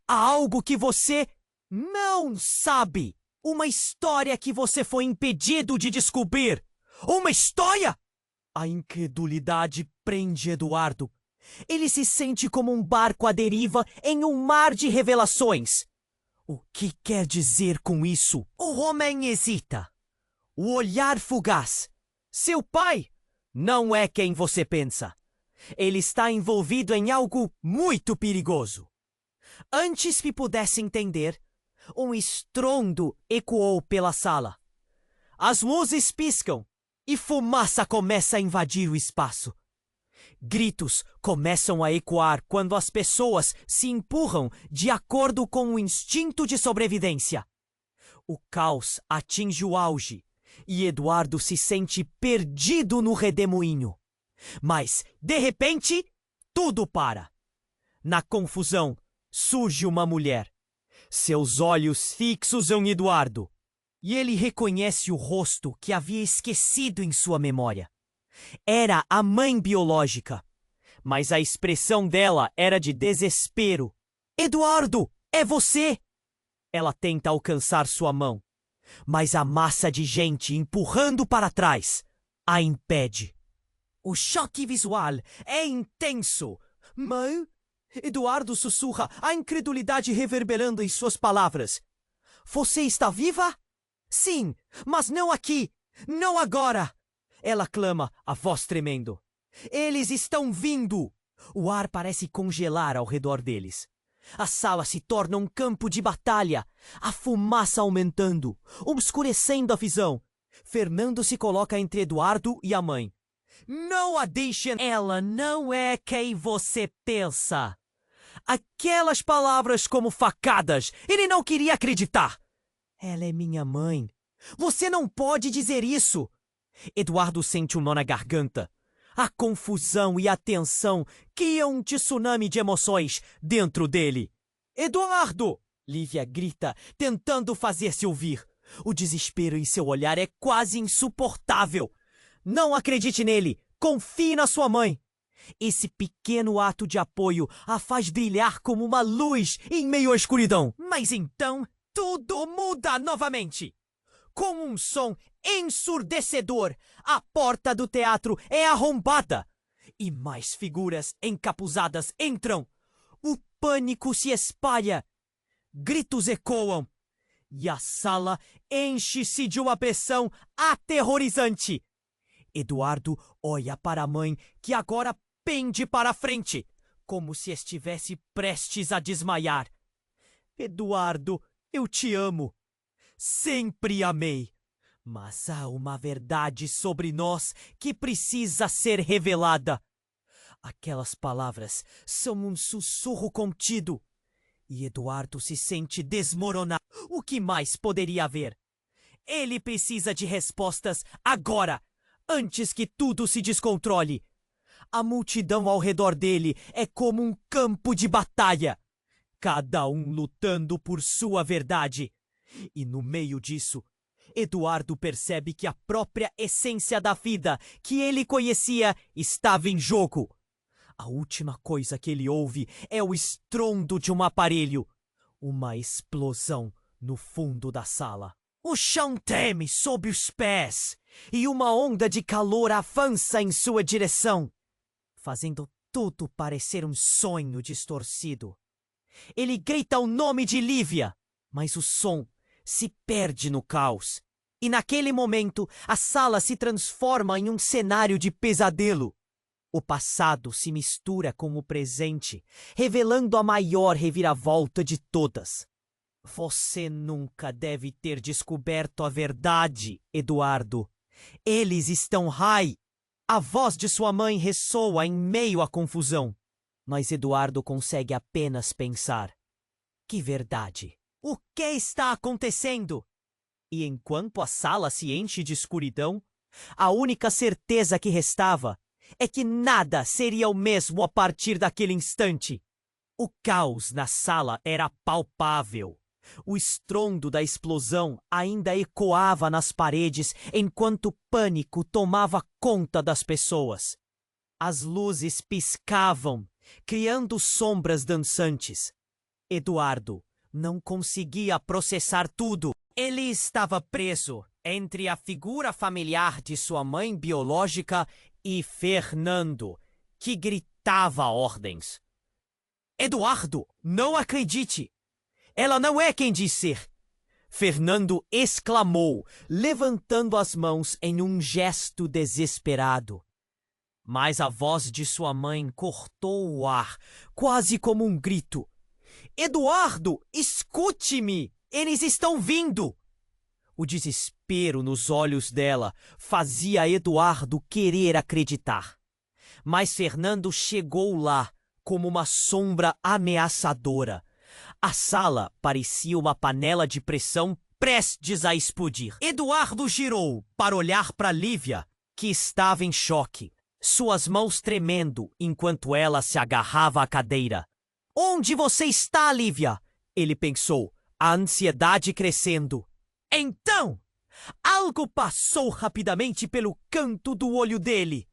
Speaker 1: Há algo que você não sabe. Uma história que você foi impedido de descobrir. Uma história? A incredulidade prende Eduardo. Ele se sente como um barco à deriva em um mar de revelações. O que quer dizer com isso? O homem hesita. O olhar fugaz. Seu pai não é quem você pensa. Ele está envolvido em algo muito perigoso. Antes que pudesse entender, um estrondo ecoou pela sala. As luzes piscam e fumaça começa a invadir o espaço. Gritos começam a ecoar quando as pessoas se empurram de acordo com o instinto de sobrevivência. O caos atinge o auge e Eduardo se sente perdido no redemoinho. Mas, de repente, tudo para. Na confusão, surge uma mulher. Seus olhos fixos em Eduardo. E ele reconhece o rosto que havia esquecido em sua memória. Era a mãe biológica, mas a expressão dela era de desespero. Eduardo, é você! Ela tenta alcançar sua mão, mas a massa de gente empurrando para trás a impede. O choque visual é intenso. Mãe? Eduardo sussurra, a incredulidade reverberando em suas palavras. Você está viva? Sim, mas não aqui, não agora! Ela clama, a voz tremendo. Eles estão vindo! O ar parece congelar ao redor deles. A sala se torna um campo de batalha, a fumaça aumentando, obscurecendo a visão. Fernando se coloca entre Eduardo e a mãe. Não a deixem! Ela não é quem você pensa! Aquelas palavras como facadas, ele não queria acreditar! Ela é minha mãe. Você não pode dizer isso! Eduardo sente um nó na garganta. A confusão e a tensão criam um tsunami de emoções dentro dele. Eduardo! Lívia grita, tentando fazer-se ouvir. O desespero em seu olhar é quase insuportável. Não acredite nele! Confie na sua mãe! Esse pequeno ato de apoio a faz brilhar como uma luz em meio à escuridão. Mas então, tudo muda novamente. Com um som ensurdecedor, a porta do teatro é arrombada e mais figuras encapuzadas entram. O pânico se espalha, gritos ecoam e a sala enche-se de uma pressão aterrorizante. Eduardo olha para a mãe, que agora pende para a frente, como se estivesse prestes a desmaiar. Eduardo, eu te amo. Sempre amei. Mas há uma verdade sobre nós que precisa ser revelada. Aquelas palavras são um sussurro contido. E Eduardo se sente desmoronar. O que mais poderia haver? Ele precisa de respostas agora, antes que tudo se descontrole. A multidão ao redor dele é como um campo de batalha. Cada um lutando por sua verdade. E no meio disso, Eduardo percebe que a própria essência da vida que ele conhecia estava em jogo. A última coisa que ele ouve é o estrondo de um aparelho. Uma explosão no fundo da sala. O chão treme sob os pés e uma onda de calor avança em sua direção, fazendo tudo parecer um sonho distorcido. Ele grita o nome de Lívia, mas o som se perde no caos. E naquele momento, a sala se transforma em um cenário de pesadelo. O passado se mistura com o presente, revelando a maior reviravolta de todas. Você nunca deve ter descoberto a verdade, Eduardo. Eles estão high. A voz de sua mãe ressoa em meio à confusão. Mas Eduardo consegue apenas pensar. Que verdade? O que está acontecendo? E enquanto a sala se enche de escuridão, a única certeza que restava é que nada seria o mesmo a partir daquele instante. O caos na sala era palpável. O estrondo da explosão ainda ecoava nas paredes enquanto o pânico tomava conta das pessoas. As luzes piscavam, criando sombras dançantes. Eduardo não conseguia processar tudo. Ele estava preso entre a figura familiar de sua mãe biológica e Fernando, que gritava ordens. Eduardo, não acredite! Ela não é quem diz ser! Fernando exclamou, levantando as mãos em um gesto desesperado. Mas a voz de sua mãe cortou o ar, quase como um grito. Eduardo, escute-me! Eles estão vindo! O desespero nos olhos dela fazia Eduardo querer acreditar. Mas Fernando chegou lá como uma sombra ameaçadora. A sala parecia uma panela de pressão prestes a explodir. Eduardo girou para olhar para Lívia, que estava em choque, suas mãos tremendo enquanto ela se agarrava à cadeira. Onde você está, Lívia? Ele pensou, a ansiedade crescendo. Então, algo passou rapidamente pelo canto do olho dele.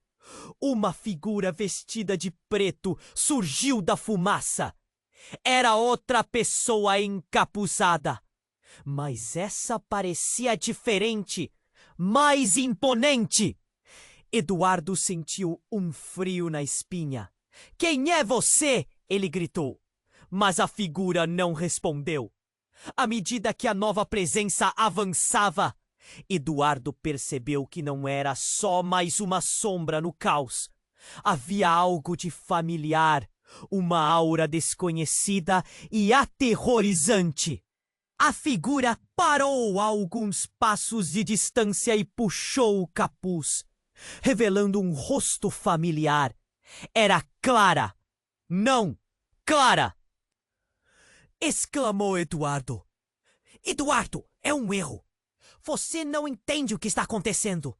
Speaker 1: Uma figura vestida de preto surgiu da fumaça. Era outra pessoa encapuzada. Mas essa parecia diferente, mais imponente. Eduardo sentiu um frio na espinha. Quem é você? Ele gritou. Mas a figura não respondeu. À medida que a nova presença avançava, Eduardo percebeu que não era só mais uma sombra no caos. Havia algo de familiar, uma aura desconhecida e aterrorizante. A figura parou a alguns passos de distância e puxou o capuz, revelando um rosto familiar. Era Clara. Não, Clara! Exclamou Eduardo. Eduardo, é um erro. Você não entende o que está acontecendo.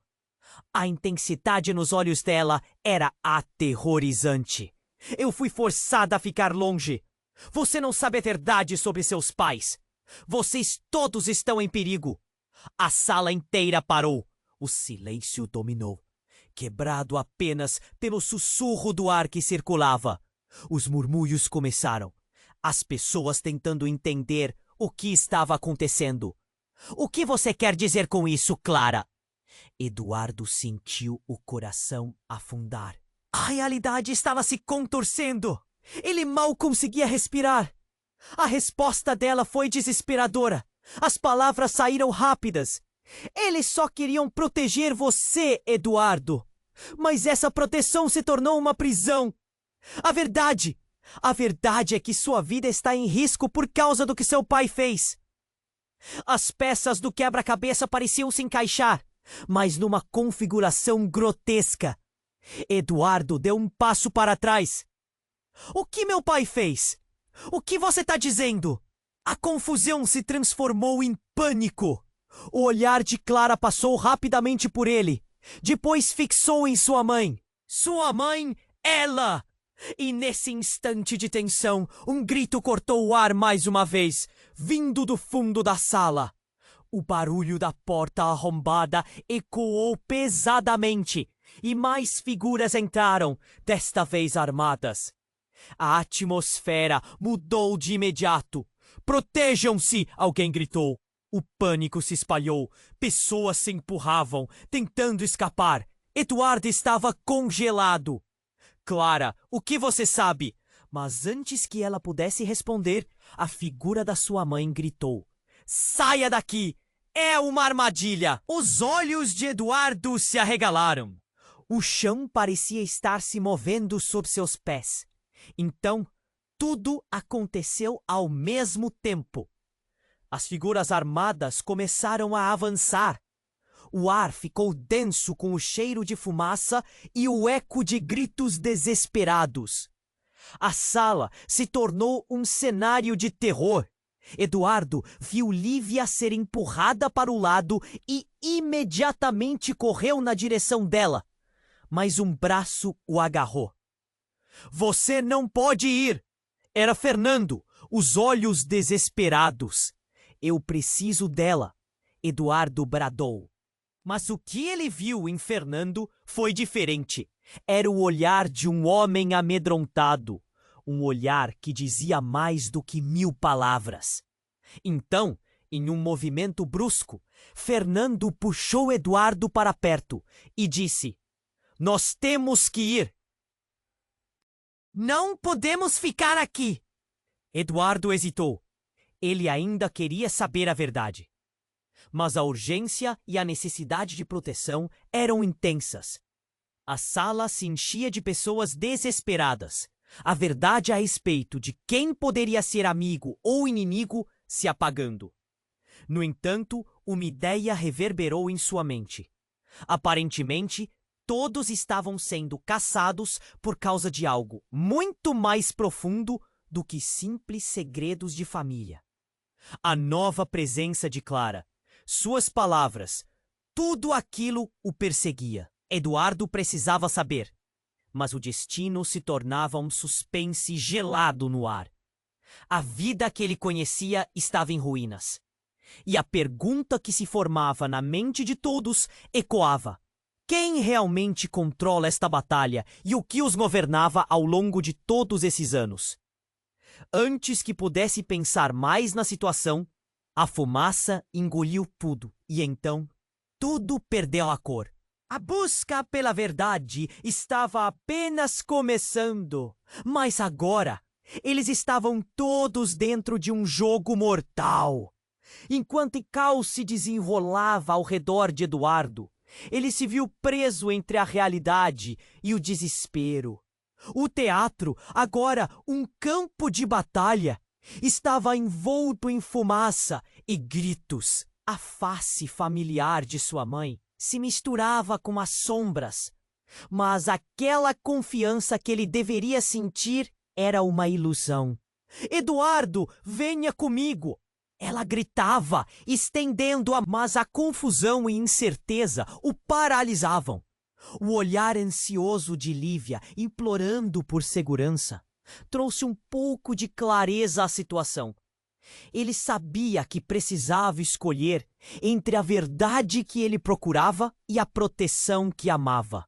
Speaker 1: A intensidade nos olhos dela era aterrorizante. Eu fui forçada a ficar longe. Você não sabe a verdade sobre seus pais. Vocês todos estão em perigo. A sala inteira parou. O silêncio dominou, quebrado apenas pelo sussurro do ar que circulava. Os murmúrios começaram. As pessoas tentando entender o que estava acontecendo. O que você quer dizer com isso, Clara? Eduardo sentiu o coração afundar. A realidade estava se contorcendo. Ele mal conseguia respirar. A resposta dela foi desesperadora. As palavras saíram rápidas. Eles só queriam proteger você, Eduardo. Mas essa proteção se tornou uma prisão. A verdade é que sua vida está em risco por causa do que seu pai fez. As peças do quebra-cabeça pareciam se encaixar, mas numa configuração grotesca. Eduardo deu um passo para trás. O que meu pai fez? O que você está dizendo? A confusão se transformou em pânico. O olhar de Clara passou rapidamente por ele. Depois fixou em sua mãe. Sua mãe, ela! E nesse instante de tensão, um grito cortou o ar mais uma vez, vindo do fundo da sala. O barulho da porta arrombada ecoou pesadamente, e mais figuras entraram, desta vez armadas. A atmosfera mudou de imediato. Protejam-se! Alguém gritou. O pânico se espalhou. Pessoas se empurravam, tentando escapar. Eduardo estava congelado. Clara, o que você sabe? Mas antes que ela pudesse responder, a figura da sua mãe gritou. Saia daqui! É uma armadilha! Os olhos de Eduardo se arregalaram. O chão parecia estar se movendo sob seus pés. Então, tudo aconteceu ao mesmo tempo. As figuras armadas começaram a avançar. O ar ficou denso com o cheiro de fumaça e o eco de gritos desesperados. A sala se tornou um cenário de terror. Eduardo viu Lívia ser empurrada para o lado e imediatamente correu na direção dela. Mas um braço o agarrou. Você não pode ir! Era Fernando, os olhos desesperados. Eu preciso dela, Eduardo bradou. Mas o que ele viu em Fernando foi diferente. Era o olhar de um homem amedrontado. Um olhar que dizia mais do que 1000 palavras. Então, em um movimento brusco, Fernando puxou Eduardo para perto e disse: Nós temos que ir. Não podemos ficar aqui. Eduardo hesitou. Ele ainda queria saber a verdade. Mas a urgência e a necessidade de proteção eram intensas. A sala se enchia de pessoas desesperadas. A verdade a respeito de quem poderia ser amigo ou inimigo se apagando. No entanto, uma ideia reverberou em sua mente. Aparentemente, todos estavam sendo caçados por causa de algo muito mais profundo do que simples segredos de família. A nova presença de Clara, suas palavras, tudo aquilo o perseguia. Eduardo precisava saber, mas o destino se tornava um suspense gelado no ar. A vida que ele conhecia estava em ruínas. E a pergunta que se formava na mente de todos ecoava: quem realmente controla esta batalha e o que os governava ao longo de todos esses anos? Antes que pudesse pensar mais na situação, a fumaça engoliu tudo e então tudo perdeu a cor. A busca pela verdade estava apenas começando, mas agora eles estavam todos dentro de um jogo mortal. Enquanto o caos se desenrolava ao redor de Eduardo, ele se viu preso entre a realidade e o desespero. O teatro, agora um campo de batalha, estava envolto em fumaça e gritos. A face familiar de sua mãe se misturava com as sombras, mas aquela confiança que ele deveria sentir era uma ilusão. Eduardo, venha comigo! Ela gritava, estendendo-a, mas a confusão e incerteza o paralisavam. O olhar ansioso de Lívia, implorando por segurança, trouxe um pouco de clareza à situação. Ele sabia que precisava escolher entre a verdade que ele procurava e a proteção que amava.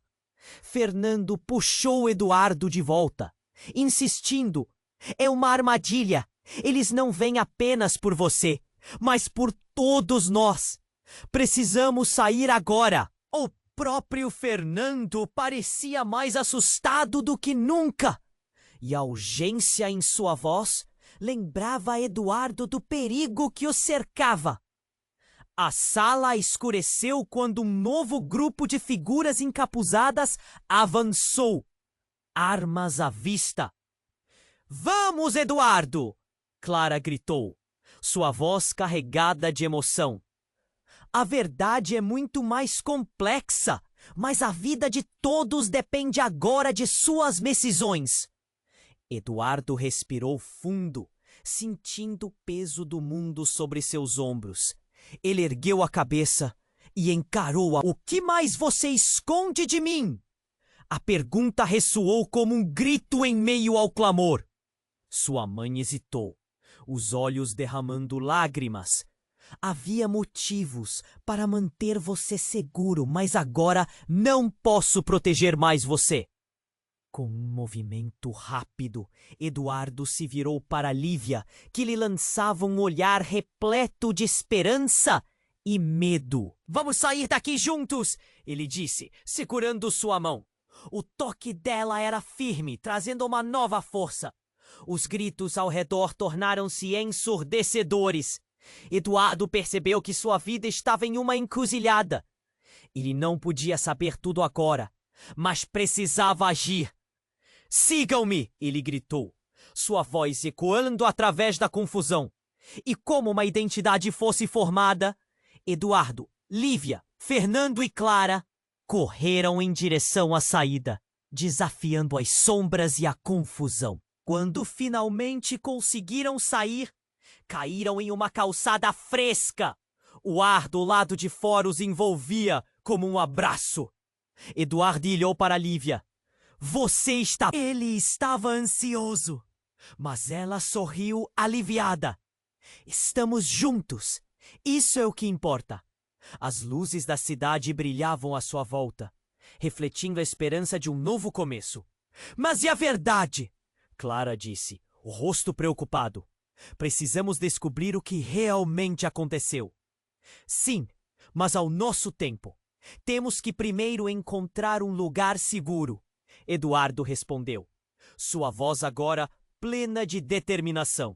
Speaker 1: Fernando puxou Eduardo de volta, insistindo: é uma armadilha. Eles não vêm apenas por você, mas por todos nós. Precisamos sair agora. O próprio Fernando parecia mais assustado do que nunca, e a urgência em sua voz lembrava Eduardo do perigo que o cercava. A sala escureceu quando um novo grupo de figuras encapuzadas avançou, armas à vista. "Vamos, Eduardo!" Clara gritou, sua voz carregada de emoção. A verdade é muito mais complexa, mas a vida de todos depende agora de suas decisões. Eduardo respirou fundo, sentindo o peso do mundo sobre seus ombros. Ele ergueu a cabeça e encarou-a. "O que mais você esconde de mim?" A pergunta ressoou como um grito em meio ao clamor. Sua mãe hesitou, os olhos derramando lágrimas. "Havia motivos para manter você seguro, mas agora não posso proteger mais você." Com um movimento rápido, Eduardo se virou para Lívia, que lhe lançava um olhar repleto de esperança e medo. "Vamos sair daqui juntos!" ele disse, segurando sua mão. O toque dela era firme, trazendo uma nova força. Os gritos ao redor tornaram-se ensurdecedores. Eduardo percebeu que sua vida estava em uma encruzilhada. Ele não podia saber tudo agora, mas precisava agir. "Sigam-me!" ele gritou, sua voz ecoando através da confusão. E como uma identidade fosse formada, Eduardo, Lívia, Fernando e Clara correram em direção à saída, desafiando as sombras e a confusão. Quando finalmente conseguiram sair, caíram em uma calçada fresca. O ar do lado de fora os envolvia como um abraço. Eduardo olhou para Lívia. "Você está..." Ele estava ansioso, mas ela sorriu aliviada. "Estamos juntos. Isso é o que importa." As luzes da cidade brilhavam à sua volta, refletindo a esperança de um novo começo. "Mas e a verdade?" Clara disse, o rosto preocupado. "Precisamos descobrir o que realmente aconteceu." "Sim, mas ao nosso tempo. Temos que primeiro encontrar um lugar seguro." Eduardo respondeu, sua voz agora plena de determinação.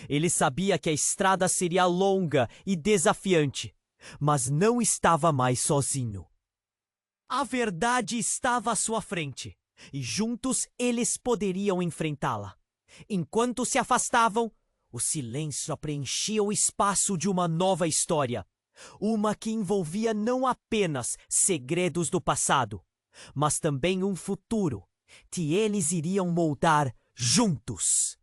Speaker 1: Ele sabia que a estrada seria longa e desafiante, mas não estava mais sozinho. A verdade estava à sua frente. e juntos eles poderiam enfrentá-la. Enquanto se afastavam, o silêncio preenchia o espaço de uma nova história. Uma que envolvia não apenas segredos do passado, mas também um futuro que eles iriam moldar juntos.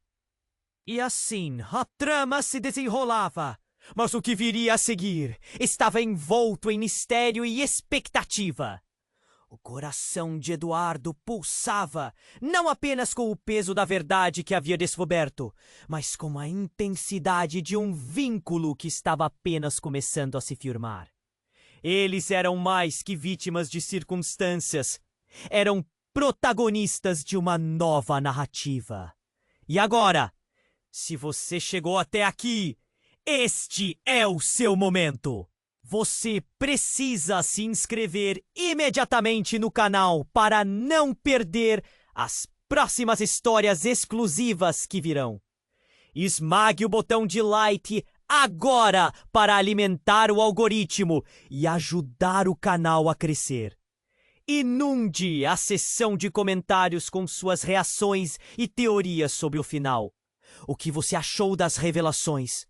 Speaker 1: E assim, a trama se desenrolava, mas o que viria a seguir estava envolto em mistério e expectativa. O coração de Eduardo pulsava, não apenas com o peso da verdade que havia descoberto, mas com a intensidade de um vínculo que estava apenas começando a se firmar. Eles eram mais que vítimas de circunstâncias, eram protagonistas de uma nova narrativa. E agora, se você chegou até aqui, este é o seu momento! Você precisa se inscrever imediatamente no canal para não perder as próximas histórias exclusivas que virão. Esmague o botão de like agora para alimentar o algoritmo e ajudar o canal a crescer. Inunde a seção de comentários com suas reações e teorias sobre o final. O que você achou das revelações?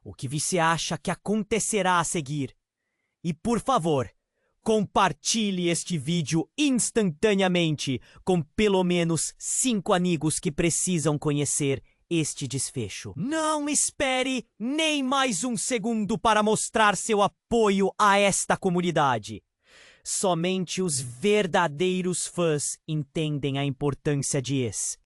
Speaker 1: O que você acha que acontecerá a seguir? E por favor, compartilhe este vídeo instantaneamente com pelo menos 5 amigos que precisam conhecer este desfecho. Não espere nem mais um segundo para mostrar seu apoio a esta comunidade. Somente os verdadeiros fãs entendem a importância disso.